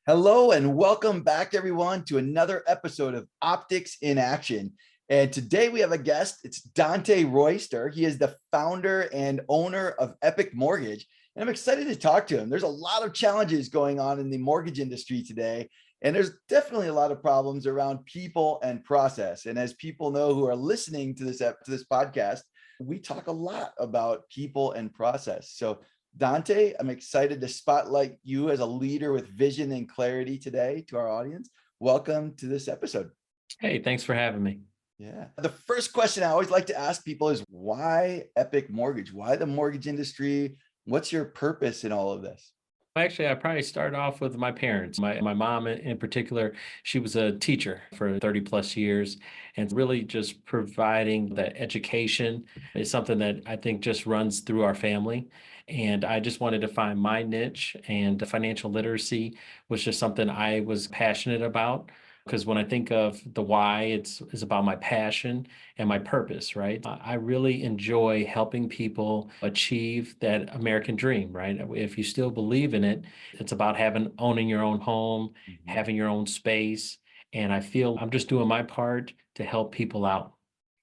Hello and welcome back, everyone, to another episode of Optics in Action. And today we have a guest. It's Dante Royster. He is the founder and owner of Epic Mortgage. And I'm excited to talk to him. There's a lot of challenges going on in the mortgage industry today. And there's definitely a lot of problems around people and process. And as people know who are listening to this podcast, we talk a lot about people and process. So Dante, I'm excited to spotlight you as a leader with vision and clarity today to our audience. Welcome to this episode. Hey, thanks for having me. Yeah. The first question I always like to ask people is why Epic Mortgage? Why the mortgage industry? What's your purpose in all of this? Actually, I probably started off with my parents. My mom in particular, she was a teacher for 30 plus years, and really just providing that education is something that I think just runs through our family. And I just wanted to find my niche, and financial literacy was just something I was passionate about. Because when I think of the why, it's about my passion and my purpose, right? I really enjoy helping people achieve that American dream, right? If you still believe in it, it's about owning your own home, having your own space. And I feel I'm just doing my part to help people out.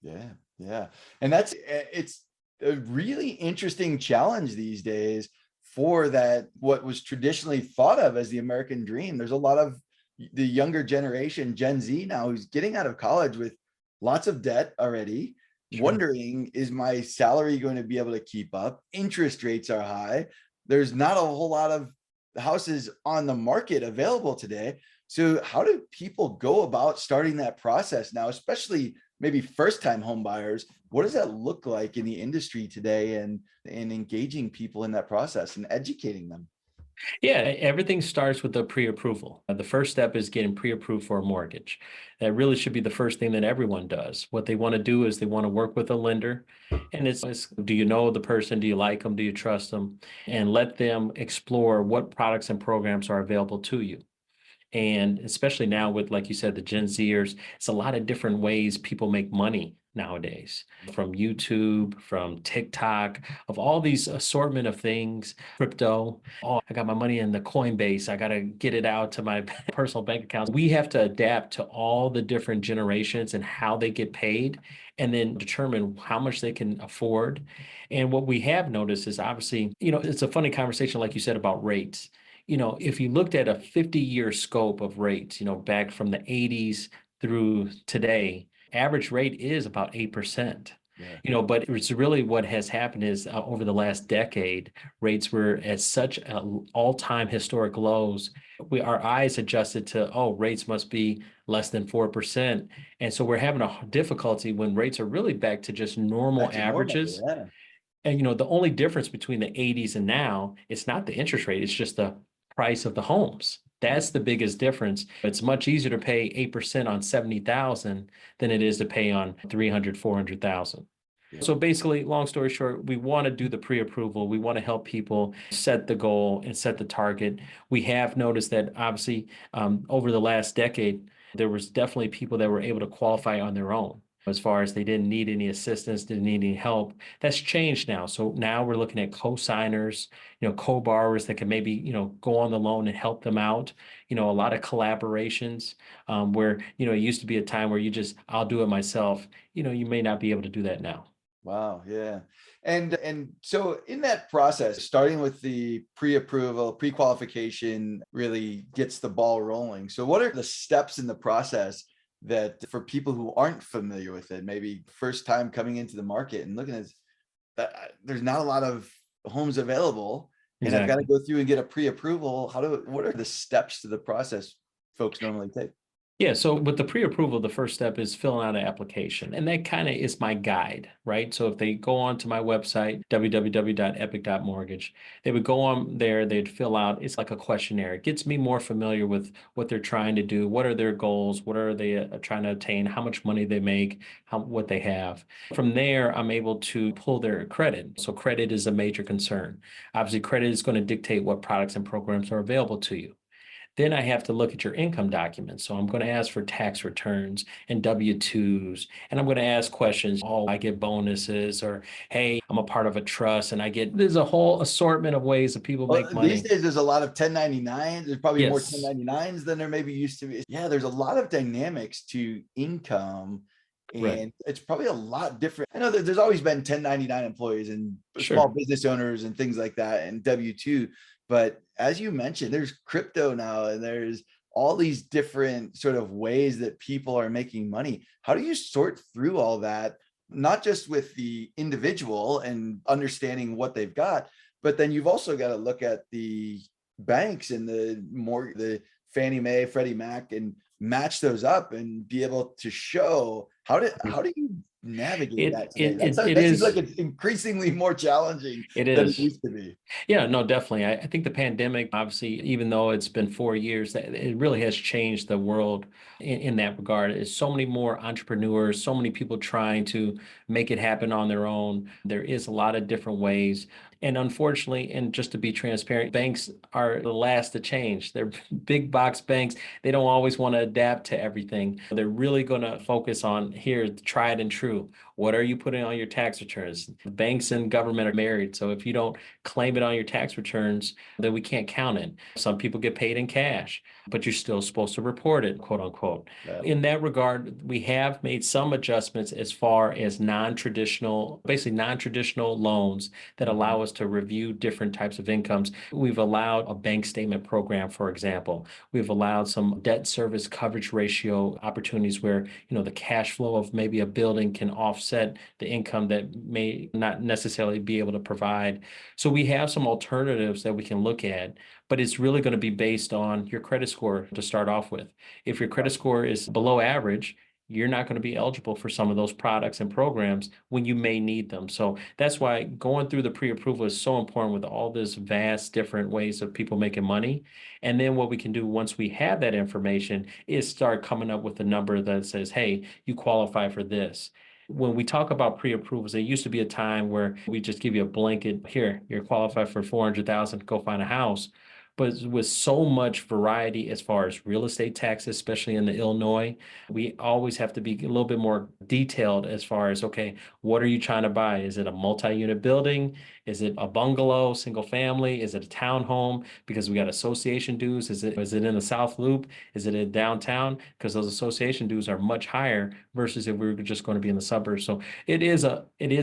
Yeah. Yeah. And it's a really interesting challenge these days for that, what was traditionally thought of as the American dream. There's a lot of the younger generation, Gen Z now, who's getting out of college with lots of debt already, Sure. wondering, is my salary going to be able to keep up? Interest rates are high. There's not a whole lot of houses on the market available today. So how do people go about starting that process now, especially maybe first-time home buyers? What does that look like in the industry today, and engaging people in that process and educating them? Yeah, everything starts with the pre-approval. The first step is getting pre-approved for a mortgage. That really should be the first thing that everyone does. What they want to do is they want to work with a lender. And it's do you know the person? Do you like them? Do you trust them? And let them explore what products and programs are available to you. And especially now with, like you said, the Gen Zers, it's a lot of different ways people make money nowadays, from YouTube, from TikTok, of all these assortment of things, crypto. Oh, I got my money in the Coinbase. I got to get it out to my personal bank accounts. We have to adapt to all the different generations and how they get paid, and then determine how much they can afford. And what we have noticed is obviously, it's a funny conversation, like you said, about rates. If you looked at a 50-year scope of rates, back from the 80s through today, average rate is about 8%. Yeah. But it's really what has happened is over the last decade, rates were at such all-time historic lows. Our eyes adjusted to, oh, rates must be less than 4%. And so we're having a difficulty when rates are really back to just normal Back to normal. averages. Yeah. And the only difference between the 80s and now, it's not the interest rate, it's just the price of the homes. Yeah. That's the biggest difference. It's much easier to pay 8% on 70,000 than it is to pay on 300, 400,000. Yeah. So basically, long story short, we want to do the pre-approval. We want to help people set the goal and set the target. We have noticed that obviously over the last decade, there was definitely people that were able to qualify on their own, as far as they didn't need any assistance, didn't need any help. That's changed now. So now we're looking at co-signers, co-borrowers that can maybe, go on the loan and help them out. A lot of collaborations where, it used to be a time where I'll do it myself. You may not be able to do that now. Wow. Yeah. And so in that process, starting with the pre-approval, pre-qualification really gets the ball rolling. So what are the steps in the process that, for people who aren't familiar with it, maybe first time coming into the market and looking at that, there's not a lot of homes available, and I've got to Exactly. go through and get a pre-approval. What are the steps to the process folks normally take? Yeah, so with the pre-approval, the first step is filling out an application. And that kind of is my guide, right? So if they go on to my website, www.epic.mortgage, they would go on there, they'd fill out, it's like a questionnaire. It gets me more familiar with what they're trying to do, what are their goals, what are they trying to attain, how much money they make, what they have. From there, I'm able to pull their credit. So credit is a major concern. Obviously, credit is going to dictate what products and programs are available to you. Then I have to look at your income documents. So I'm going to ask for tax returns and W-2s, and I'm going to ask questions. Oh, I get bonuses, or hey, I'm a part of a trust and there's a whole assortment of ways that people Well, make these money. days there's a lot of 1099s. There's probably more Yes, 1099s than there maybe used to be. Yeah, there's a lot of dynamics to income, right. and it's probably a lot different. I know that there's always been 1099 employees and small Sure. business owners and things like that and W2, but as you mentioned, there's crypto now and there's all these different sort of ways that people are making money. How do you sort through all that? Not just with the individual and understanding what they've got, but then you've also got to look at the banks and the Fannie Mae, Freddie Mac, and match those up and be able to show how do you navigate It that today? it it, it That seems like is it's increasingly more challenging it than it is. used to be. Yeah, no, definitely. I think the pandemic, obviously, even though it's been 4 years, that it really has changed the world in that regard. There's so many more entrepreneurs, so many people trying to make it happen on their own. There is a lot of different ways. And unfortunately, and just to be transparent, banks are the last to change. They're big box banks. They don't always want to adapt to everything. They're really going to focus on here, tried and true. What are you putting on your tax returns? Banks and government are married. So if you don't claim it on your tax returns, then we can't count it. Some people get paid in cash, but you're still supposed to report it, quote unquote. Yeah. In that regard, we have made some adjustments as far as non-traditional, basically non-traditional loans that Mhm. allow us to review different types of incomes. We've allowed a bank statement program, for example. We've allowed some debt service coverage ratio opportunities where, the cash flow of maybe a building can offset the income that may not necessarily be able to provide. So we have some alternatives that we can look at, but it's really going to be based on your credit score to start off with. If your credit score is below average, you're not going to be eligible for some of those products and programs when you may need them. So that's why going through the pre-approval is so important with all this vast different ways of people making money. And then what we can do once we have that information is start coming up with a number that says, hey, you qualify for this. When we talk about pre-approvals, there used to be a time where we just give you a blanket, here, you're qualified for 400,000 to go find a house. But with so much variety as far as real estate taxes, especially in the Illinois, we always have to be a little bit more detailed as far as, okay, what are you trying to buy? Is it a multi-unit building? Is it a bungalow, single family? Is it a townhome? Because we got association dues. Is it in the South Loop? Is it in downtown? Because those association dues are much higher versus if we were just going to be in the suburbs. So it is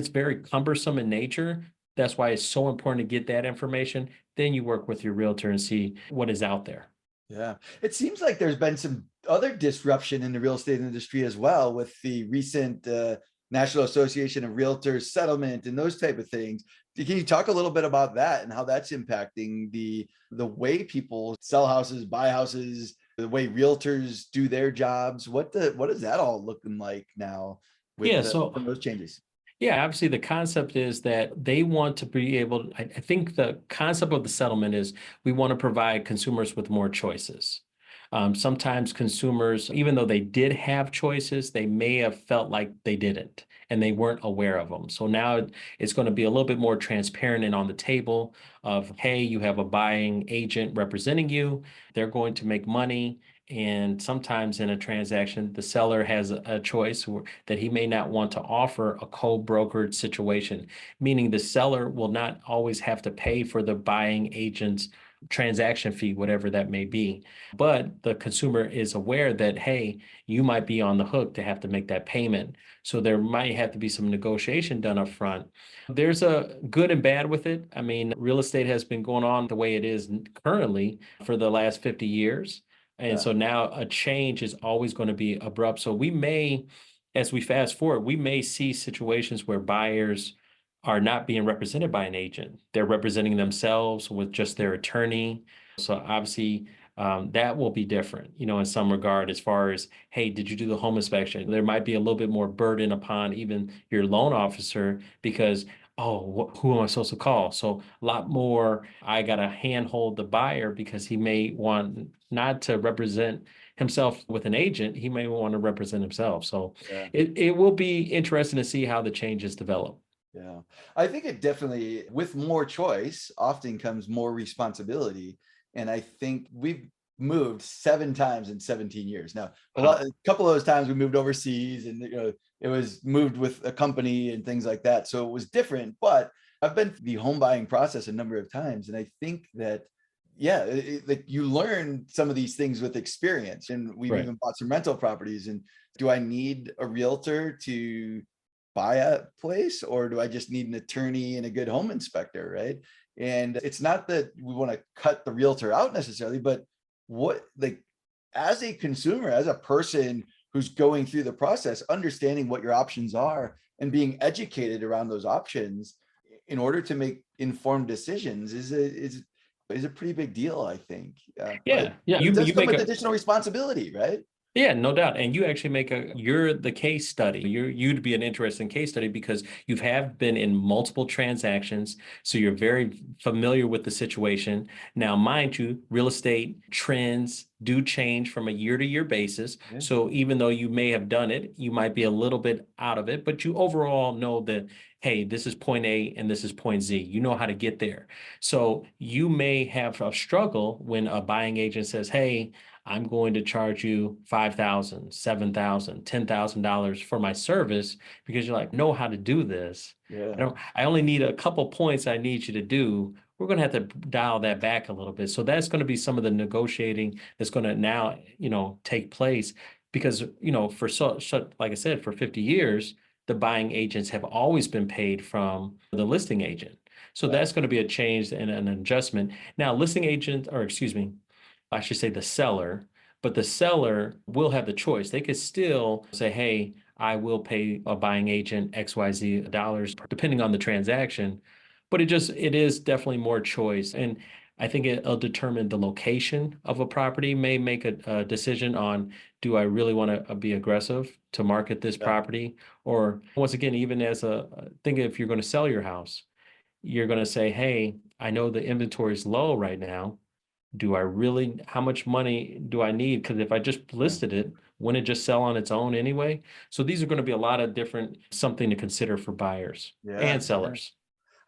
very cumbersome in nature. That's why it's so important to get that information. Then you work with your realtor and see what is out there. Yeah. It seems like there's been some other disruption in the real estate industry as well with the recent National Association of Realtors settlement and those type of things. Can you talk a little bit about that and how that's impacting the way people sell houses, buy houses, the way realtors do their jobs? What is that all looking like now with Yeah, so from those changes? yeah, obviously the concept is that they want to be able, I think the concept of the settlement is we want to provide consumers with more choices. Sometimes consumers, even though they did have choices, they may have felt like they didn't and they weren't aware of them. So now it's going to be a little bit more transparent and on the table of, hey, you have a buying agent representing you. They're going to make money. And sometimes in a transaction, the seller has a choice that he may not want to offer a co-brokered situation, meaning the seller will not always have to pay for the buying agent's transaction fee, whatever that may be. But the consumer is aware that, hey, you might be on the hook to have to make that payment. So there might have to be some negotiation done up front. There's a good and bad with it. I mean, real estate has been going on the way it is currently for the last 50 years. And Yeah. so now a change is always going to be abrupt. So we may, as we fast forward, we may see situations where buyers are not being represented by an agent. They're representing themselves with just their attorney. So obviously, that will be different, in some regard, as far as, hey, did you do the home inspection? There might be a little bit more burden upon even your loan officer because, oh, who am I supposed to call? So a lot more, I got to handhold the buyer because he may want not to represent himself with an agent. He may want to represent himself. So Yeah. it will be interesting to see how the changes develop. Yeah, I think it definitely, with more choice, often comes more responsibility. And I think we've moved 7 times in 17 years. Now, Wow. a couple of those times we moved overseas, and it was moved with a company and things like that. So it was different, but I've been through the home buying process a number of times. And I think that, yeah, like you learn some of these things with experience. And we've Right. even bought some rental properties. And do I need a realtor to buy a place, or do I just need an attorney and a good home inspector? Right. And it's not that we want to cut the realtor out necessarily, but what, like, as a consumer, as a person who's going through the process, understanding what your options are and being educated around those options in order to make informed decisions is a pretty big deal, I think. Yeah. Yeah. But it does You come make with a additional responsibility, right? Yeah, no doubt. And you actually you're the case study. You'd be an interesting case study because you have been in multiple transactions. So you're very familiar with the situation. Now, mind you, real estate trends do change from a year to year basis. Yeah. So even though you may have done it, you might be a little bit out of it, but you overall know that, hey, this is point A and this is point Z. You know how to get there. So you may have a struggle when a buying agent says, hey, I'm going to charge you $5,000, $7,000, $10,000 for my service because you're like, know how to do this. Yeah. I only need a couple points I need you to do. We're going to have to dial that back a little bit. So that's going to be some of the negotiating that's going to now, take place because, for like I said, for 50 years, the buying agents have always been paid from the listing agent. So Yeah. that's going to be a change and an adjustment. Now, listing agent, or excuse me, I should say the seller, but the seller will have the choice. They could still say, hey, I will pay a buying agent XYZ dollars, depending on the transaction. But it is definitely more choice. And I think it'll determine the location of a property, may make a decision on, do I really want to be aggressive to market this Yeah. property? Or once again, even think if you're going to sell your house, you're going to say, hey, I know the inventory is low right now. How much money do I need? Because if I just Yeah. listed it, wouldn't it just sell on its own anyway? So these are going to be a lot of different, something to consider for buyers and Yeah. Yeah. sellers.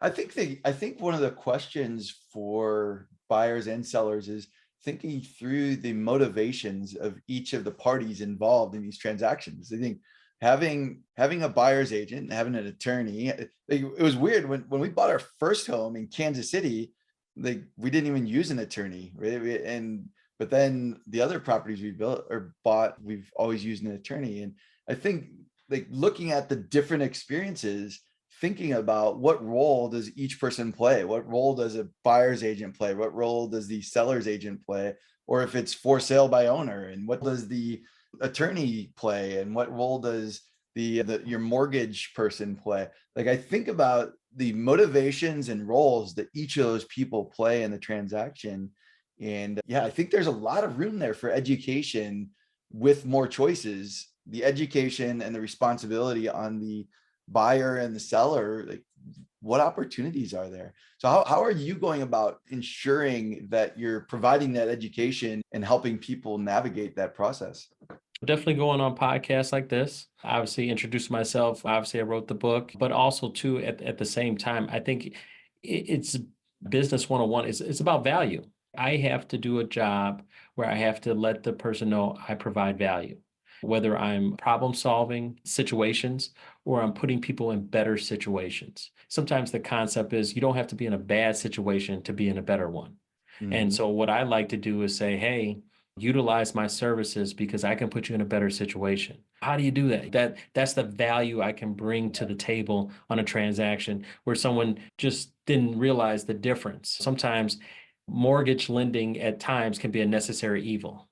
I think one of the questions for buyers and sellers is thinking through the motivations of each of the parties involved in these transactions. I think having a buyer's agent, having an attorney, it was weird when we bought our first home in Kansas City, like we didn't even use an attorney, right? And but then the other properties we built or bought, we've always used an attorney. And I think, like, looking at the different experiences, thinking about what role does each person play? What role does a buyer's agent play? What role does the seller's agent play? Or if it's for sale by owner, and what does the attorney play? And what role does your mortgage person play? Like, I think about the motivations and roles that each of those people play in the transaction. And yeah, I think there's a lot of room there for education with more choices, the education and the responsibility on the buyer and the seller. Like, what opportunities are there? So how are you going about ensuring that you're providing that education and helping people navigate that process? Definitely going on podcasts like this. Obviously, introduce myself. Obviously, I wrote the book, but also too at the same time, I think it's business 101. It's about value. I have to do a job where I have to let the person know I provide value, whether I'm problem solving situations or I'm putting people in better situations. Sometimes the concept is you don't have to be in a bad situation to be in a better one. And Mhm. so what I like to do is say, hey, utilize my services because I can put you in a better situation. How do you do that? That's the value I can bring to the table on a transaction where someone just didn't realize the difference. Sometimes mortgage lending at times can be a necessary evil,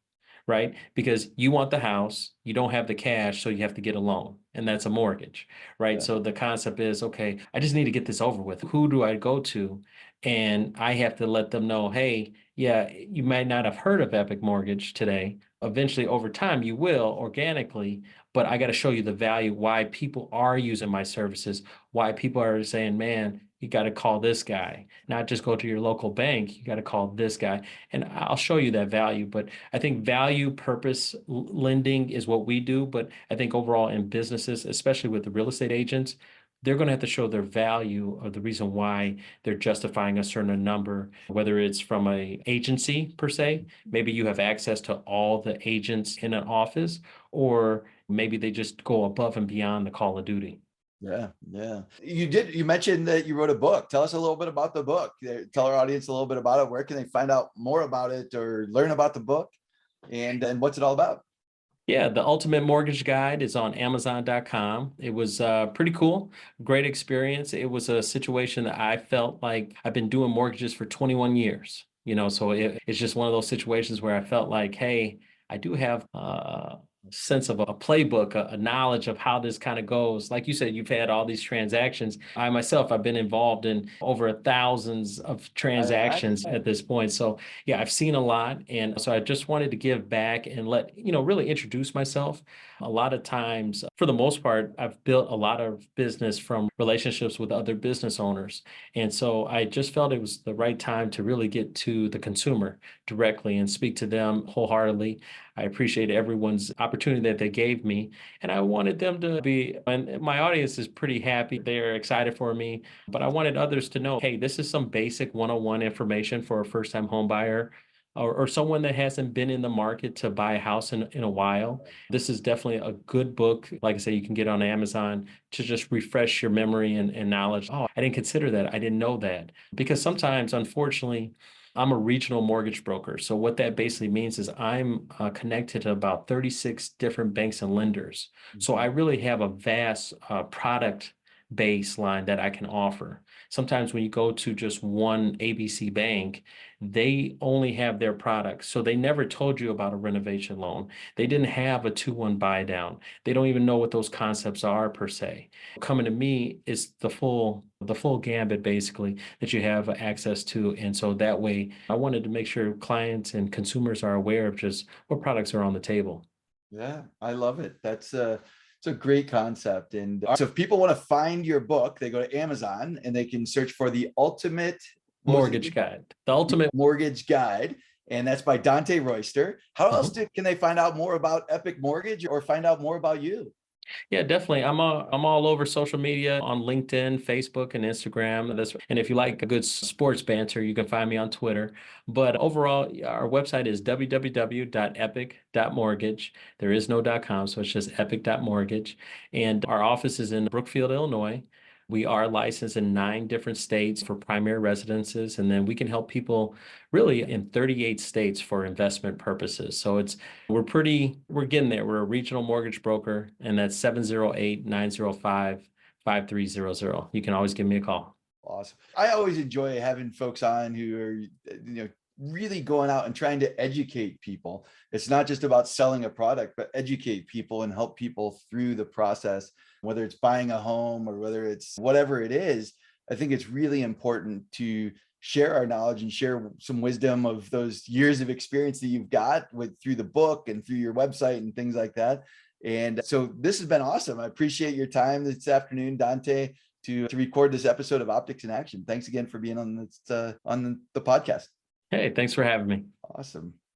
right? Because you want the house, you don't have the cash, so you have to get a loan, and that's a mortgage, right? Yeah. So the concept is, okay, I just need to get this over with. Who do I go to? And I have to let them know, hey, yeah, you might not have heard of Epic Mortgage today. Eventually, over time, you will organically, but I got to show you the value, why people are using my services, why people are saying, man, you got to call this guy, not just go to your local bank. You got to call this guy. And I'll show you that value. But I think value purpose lending is what we do. But I think overall in businesses, especially with the real estate agents, they're going to have to show their value or the reason why they're justifying a certain number, whether it's from a agency per se, maybe you have access to all the agents in an office, or maybe they just go above and beyond the call of duty. Yeah, yeah. You mentioned that you wrote a book. Tell us a little bit about the book. Tell our audience a little bit about it. Where can they find out more about it or learn about the book? And what's it all about? Yeah, the Ultimate Mortgage Guide is on Amazon.com. It was pretty cool, great experience. It was a situation that I felt like I've been doing mortgages for 21 years. So it's just one of those situations where I felt like, hey, I do have a sense of a playbook, a knowledge of how this kind of goes. Like you said, you've had all these transactions. I myself, I've been involved in over thousands of I imagine. transactions at this point. So yeah, I've seen a lot. And so I just wanted to give back and really introduce myself. A lot of times, for the most part, I've built a lot of business from relationships with other business owners. And so I just felt it was the right time to really get to the consumer directly and speak to them wholeheartedly. I appreciate everyone's opportunity that they gave me. And I wanted them to be, and my audience is pretty happy. They're excited for me, but I wanted others to know, hey, this is some basic 101 information for a first-time home buyer or someone that hasn't been in the market to buy a house in a while. This is definitely a good book. Like I say, you can get on Amazon to just refresh your memory and knowledge. Oh, I didn't consider that. I didn't know that. Because sometimes, unfortunately, I'm a regional mortgage broker. So what that basically means is I'm connected to about 36 different banks and lenders. So I Mhm. really have a vast product baseline that I can offer. Sometimes when you go to just one ABC bank, they only have their products. So they never told you about a renovation loan. They didn't have a 2-1 buy down. They don't even know what those concepts are per se. Coming to me is the full gambit basically that you have access to. And so that way I wanted to make sure clients and consumers are aware of just what products are on the table. Yeah, I love it. It's a great concept. And so if people want to find your book, they go to Amazon and they can search for the ultimate, what was it Mortgage again? Guide, the ultimate. Mortgage Guide. And that's by Dante Royster. How else Mhm. can they find out more about Epic Mortgage or find out more about you? Yeah, definitely. I'm all over social media on LinkedIn, Facebook, and Instagram. And if you like a good sports banter, you can find me on Twitter. But overall, yeah, our website is www.epic.mortgage. There is no .com, so it's just epic.mortgage. And our office is in Brookfield, Illinois. We are licensed in 9 different states for primary residences, and then we can help people really in 38 states for investment purposes. So we're getting there. We're a regional mortgage broker, and that's 708-905-5300. You can always give me a call. Awesome. I always enjoy having folks on who are, really going out and trying to educate people. It's not just about selling a product, but educate people and help people through the process, whether it's buying a home or whether it's whatever it is. I think it's really important to share our knowledge and share some wisdom of those years of experience that you've got with through the book and through your website and things like that. And so this has been awesome. I appreciate your time this afternoon, Dante, to record this episode of Optics in Action. Thanks again for being on this on the podcast. Hey, thanks for having me. Awesome.